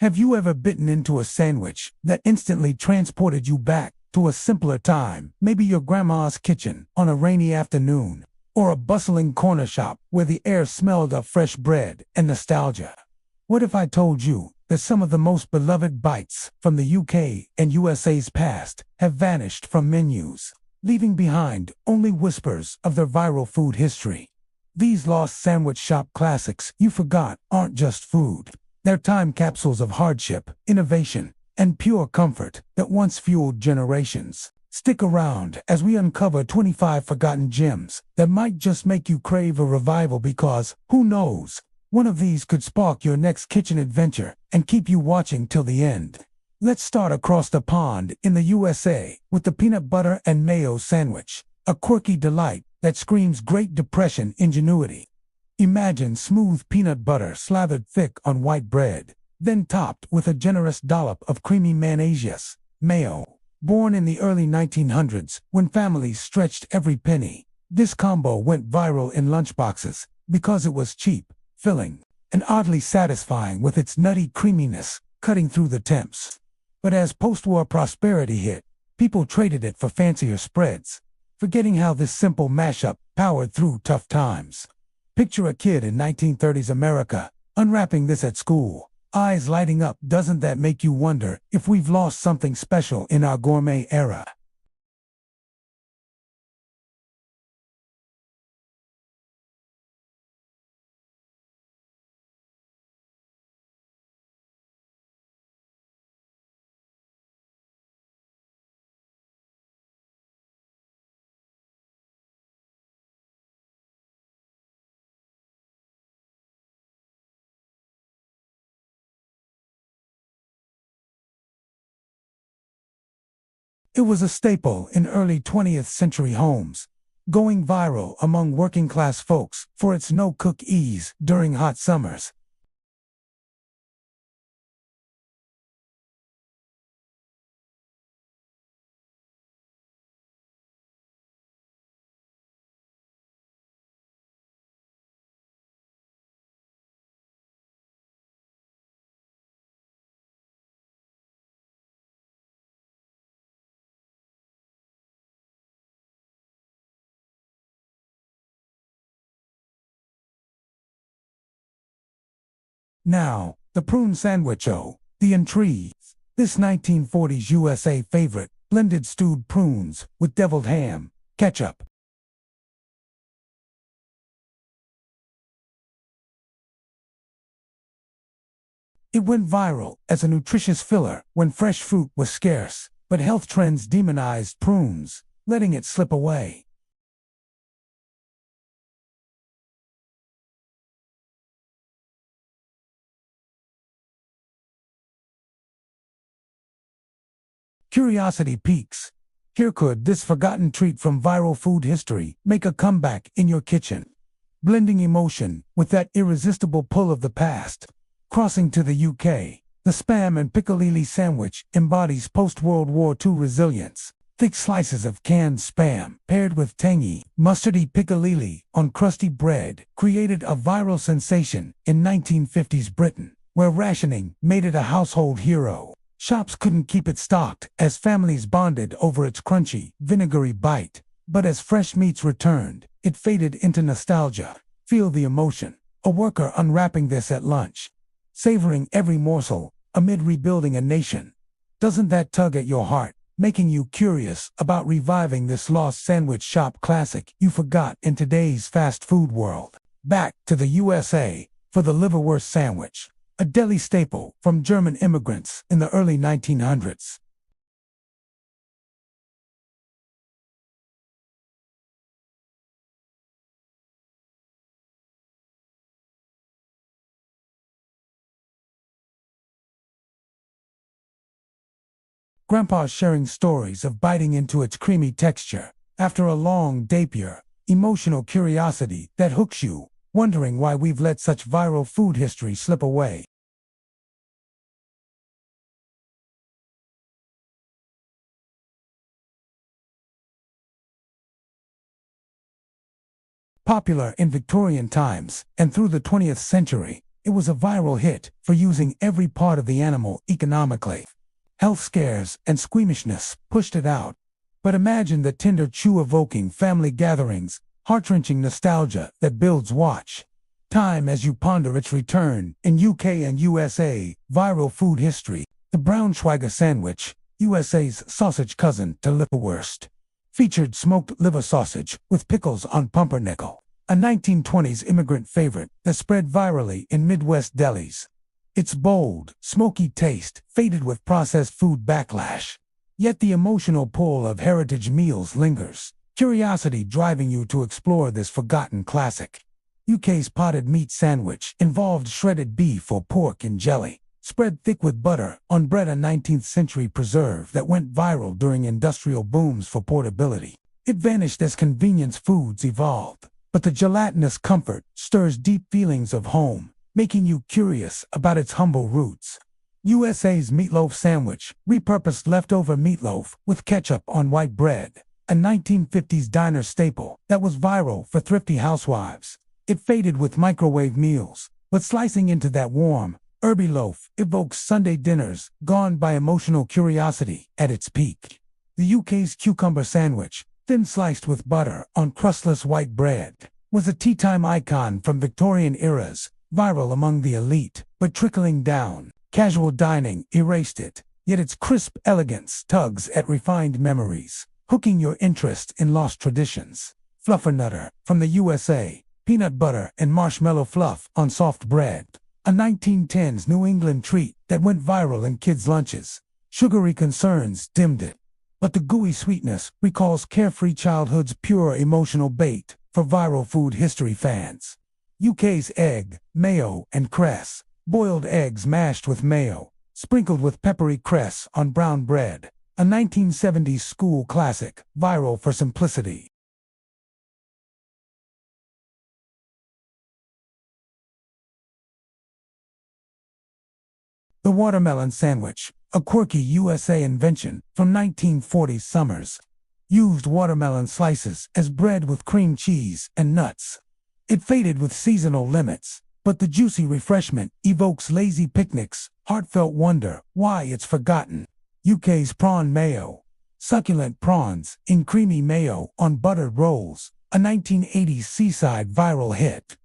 Have you ever bitten into a sandwich that instantly transported you back to a simpler time, maybe your grandma's kitchen on a rainy afternoon, or a bustling corner shop where the air smelled of fresh bread and nostalgia? What if I told you that some of the most beloved bites from the UK and USA's past have vanished from menus, leaving behind only whispers of their viral food history? These lost sandwich shop classics you forgot aren't just food. They're time capsules of hardship, innovation, and pure comfort that once fueled generations. Stick around as we uncover 25 forgotten gems that might just make you crave a revival, because, who knows, one of these could spark your next kitchen adventure and keep you watching till the end. Let's start across the pond in the USA with the peanut butter and mayo sandwich, a quirky delight that screams Great Depression ingenuity. Imagine smooth peanut butter slathered thick on white bread, then topped with a generous dollop of creamy mayonnaise, mayo. Born in the early 1900s, when families stretched every penny, this combo went viral in lunchboxes because it was cheap, filling, and oddly satisfying with its nutty creaminess cutting through the temps. But as post-war prosperity hit, people traded it for fancier spreads, forgetting how this simple mashup powered through tough times. Picture a kid in 1930s America, unwrapping this at school, eyes lighting up. Doesn't that make you wonder if we've lost something special in our gourmet era? It was a staple in early 20th century homes, going viral among working class folks for its no-cook ease during hot summers. Now, the prune sandwich, the intrigue. This 1940s USA favorite blended stewed prunes with deviled ham, ketchup. It went viral as a nutritious filler when fresh fruit was scarce, but health trends demonized prunes, letting it slip away. Curiosity peaks. Here could this forgotten treat from viral food history make a comeback in your kitchen, blending emotion with that irresistible pull of the past. Crossing to the UK, the Spam and Piccalilli sandwich embodies post-World War II resilience. Thick slices of canned Spam, paired with tangy, mustardy Piccalilli on crusty bread, created a viral sensation in 1950s Britain, where rationing made it a household hero. Shops couldn't keep it stocked as families bonded over its crunchy, vinegary bite. But as fresh meats returned, it faded into nostalgia. Feel the emotion. A worker unwrapping this at lunch, savoring every morsel amid rebuilding a nation. Doesn't that tug at your heart, making you curious about reviving this lost sandwich shop classic you forgot in today's fast food world? Back to the USA for the liverwurst sandwich, a deli staple from German immigrants in the early 1900s. Grandpa's sharing stories of biting into its creamy texture after a long day, pure, emotional curiosity that hooks you, wondering why we've let such viral food history slip away. Popular in Victorian times and through the 20th century, It was a viral hit for using every part of the animal economically. Health scares and squeamishness pushed it out. But imagine the tender chew-evoking family gatherings, heart-wrenching nostalgia that builds watch time as you ponder its return in UK and USA. Viral food history. The Braunschweiger sandwich, USA's sausage cousin to Leberwurst, featured smoked liver sausage with pickles on pumpernickel, a 1920s immigrant favorite that spread virally in Midwest delis. Its bold, smoky taste faded with processed food backlash. Yet the emotional pull of heritage meals lingers, curiosity driving you to explore this forgotten classic. UK's potted meat sandwich involved shredded beef or pork in jelly, spread thick with butter on bread, a 19th century preserve that went viral during industrial booms for portability. It vanished as convenience foods evolved, but the gelatinous comfort stirs deep feelings of home, making you curious about its humble roots. USA's meatloaf sandwich, repurposed leftover meatloaf with ketchup on white bread, a 1950s diner staple that was viral for thrifty housewives. It faded with microwave meals, but slicing into that warm, herby loaf evokes Sunday dinners gone by emotional curiosity at its peak. The UK's cucumber sandwich, thin sliced with butter on crustless white bread, was a tea-time icon from Victorian eras, viral among the elite, but trickling down. Casual dining erased it, yet its crisp elegance tugs at refined memories, hooking your interest in lost traditions. Fluffernutter, from the USA, peanut butter and marshmallow fluff on soft bread, a 1910s New England treat that went viral in kids' lunches. Sugary concerns dimmed it, but the gooey sweetness recalls carefree childhood's pure emotional bait for viral food history fans. UK's egg, mayo, and cress, boiled eggs mashed with mayo, sprinkled with peppery cress on brown bread, a 1970s school classic, viral for simplicity. The watermelon sandwich, a quirky USA invention from 1940s summers, used watermelon slices as bread with cream cheese and nuts. It faded with seasonal limits, but the juicy refreshment evokes lazy picnics, heartfelt wonder why it's forgotten. UK's prawn mayo, succulent prawns in creamy mayo on buttered rolls, a 1980s seaside viral hit.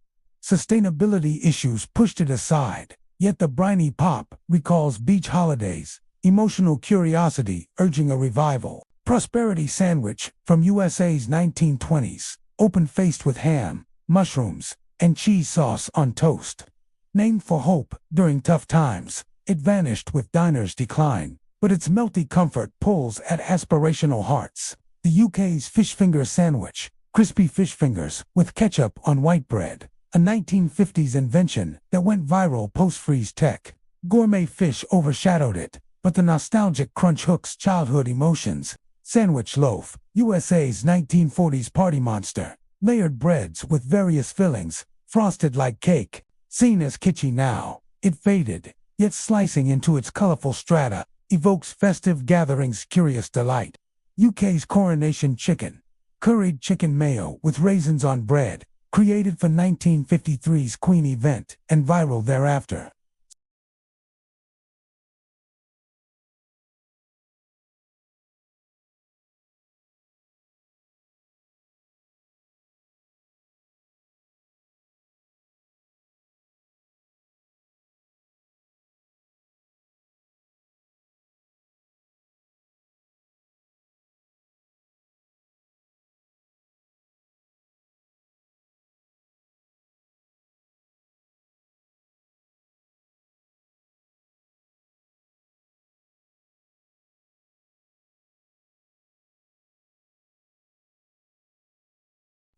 Sustainability issues pushed it aside, yet the briny pop recalls beach holidays, emotional curiosity urging a revival. Prosperity sandwich from USA's 1920s, open-faced with ham, mushrooms, and cheese sauce on toast. Named for hope during tough times, it vanished with diners' decline, but its melty comfort pulls at aspirational hearts. The UK's fish finger sandwich, crispy fish fingers with ketchup on white bread, a 1950s invention that went viral post-freeze tech. Gourmet fish overshadowed it, but the nostalgic crunch hooks childhood emotions. Sandwich loaf, USA's 1940s party monster, layered breads with various fillings, frosted like cake. Seen as kitschy now, it faded, yet slicing into its colorful strata evokes festive gatherings' curious delight. UK's coronation chicken, curried chicken mayo with raisins on bread, created for 1953's Queen event and viral thereafter.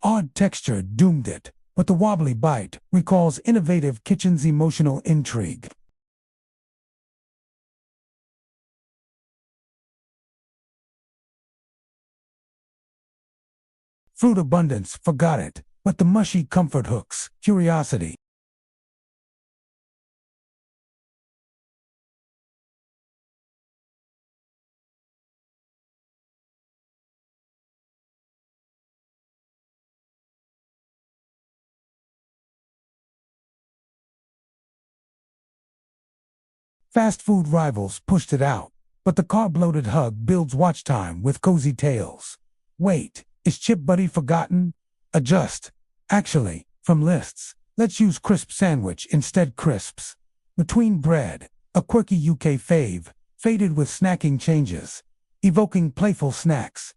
Odd texture doomed it, but the wobbly bite recalls innovative kitchen's emotional intrigue. Fruit abundance forgot it, but the mushy comfort hooks curiosity. Fast food rivals pushed it out, but the carb-loaded hug builds watch time with cozy tales. Wait, is Chip Buddy forgotten? Adjust. Actually, from lists, let's use crisp sandwich instead. Crisps. Between bread, a quirky UK fave, faded with snacking changes, evoking playful snacks.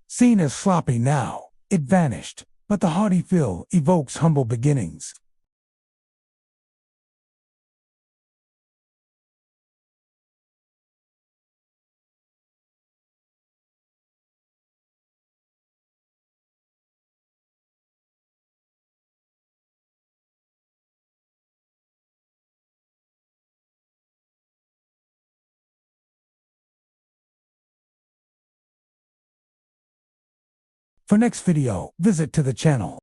Seen as sloppy now, it vanished, but the hearty feel evokes humble beginnings. For next video, visit to the channel.